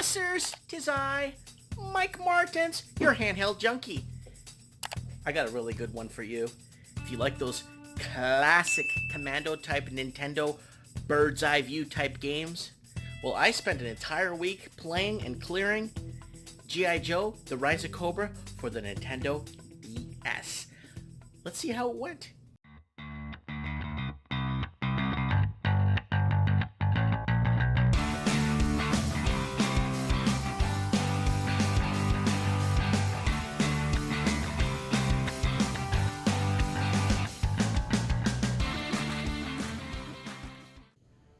sirs, 'tis I, Mike Martins, your handheld junkie. I got a really good one for you. If you like those classic commando-type Nintendo bird's eye view type games, well, I spent an entire week playing and clearing G.I. Joe, The Rise of Cobra for the Nintendo DS. Let's see how it went.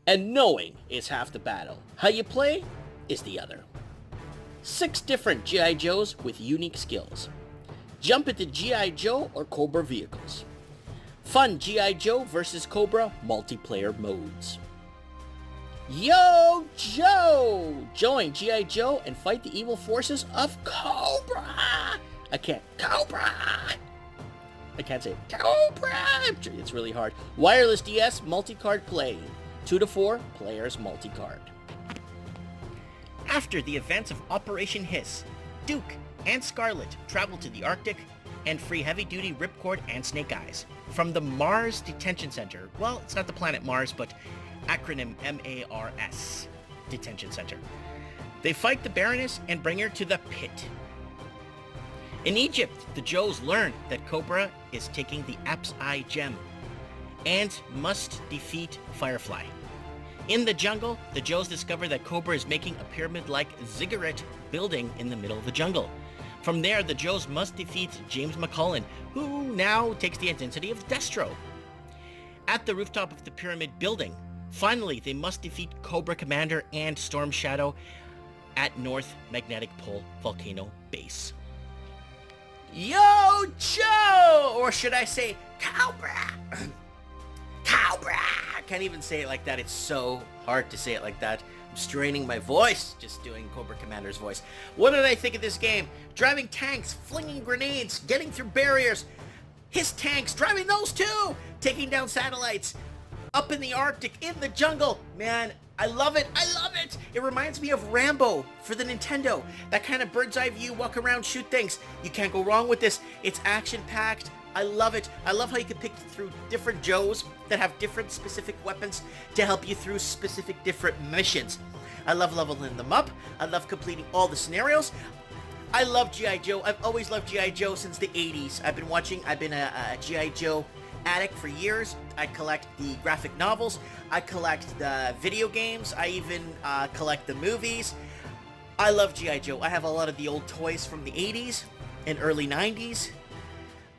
And knowing is half the battle. How you play is the other. 6 different G.I. Joes with unique skills. Jump into G.I. Joe or Cobra vehicles. Fun G.I. Joe versus Cobra multiplayer modes. Yo, Joe! Join G.I. Joe and fight the evil forces of Cobra! I can't say Cobra! It's really hard. Wireless DS multi-card play. 2 to 4 players multi-card. After the events of Operation Hiss, Duke and Scarlett travel to the Arctic and free heavy-duty Ripcord and Snake Eyes from the M.A.R.S Detention Center. Well, it's not the planet Mars, but acronym M.A.R.S Detention Center. They fight the Baroness and bring her to the pit. In Egypt, the Joes learn that Cobra is taking the Apep's Eye gem and must defeat Firefly. In the jungle, the Joes discover that Cobra is making a pyramid-like zigurat building in the middle of the jungle. From there, the Joes must defeat James McCullen, who now takes the identity of Destro. At the rooftop of the pyramid building, finally, they must defeat Cobra Commander and Storm Shadow at North Magnetic Pole Volcano Base. Yo, Joe! Or should I say, Cobra! Cobra! I can't even say it like that. It's so hard to say it like that. I'm straining my voice just doing Cobra Commander's voice. What did I think of this game? Driving tanks, flinging grenades, getting through barriers, his tanks, driving those too, taking down satellites, up in the Arctic, in the jungle. Man, I love it. I love it. It reminds me of Rambo for the Nintendo. That kind of bird's eye view, walk around, shoot things. You can't go wrong with this. It's action-packed. I love it. I love how you can pick through different Joes that have different specific weapons to help you through specific different missions. I love leveling them up. I love completing all the scenarios. I love G.I. Joe. I've always loved G.I. Joe since the 80s. I've been a G.I. Joe addict for years. I collect the graphic novels. I collect the video games. I even collect the movies. I love G.I. Joe. I have a lot of the old toys from the 80s and early 90s.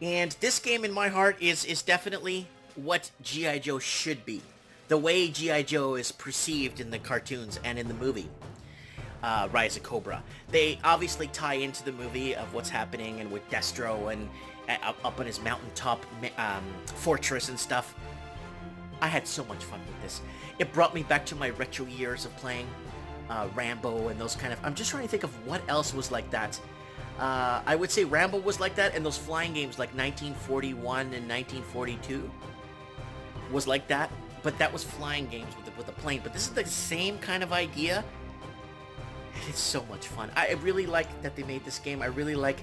And this game in my heart is definitely what G.I. Joe should be. The way G.I. Joe is perceived in the cartoons and in the movie, Rise of Cobra. They obviously tie into the movie of what's happening and with Destro and up on his mountaintop fortress and stuff. I had so much fun with this. It brought me back to my retro years of playing Rambo and those kind of... I'm just trying to think of what else was like that. I would say Rambo was like that, and those flying games like 1941 and 1942 was like that, but that was flying games with a plane. But this is the same kind of idea, and it's so much fun. I really like that they made this game. I really like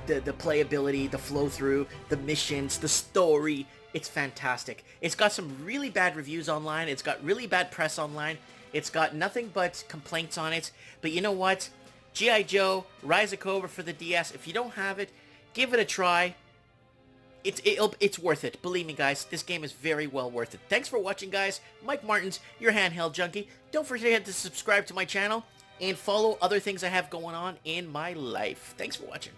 the playability, the flow-through, the missions, the story. It's fantastic. It's got some really bad reviews online. It's got really bad press online. It's got nothing but complaints on it, but you know what? G.I. Joe, Rise of Cobra for the DS. If you don't have it, give it a try. It's worth it. Believe me, guys. This game is very well worth it. Thanks for watching, guys. Mike Martins, your handheld junkie. Don't forget to subscribe to my channel and follow other things I have going on in my life. Thanks for watching.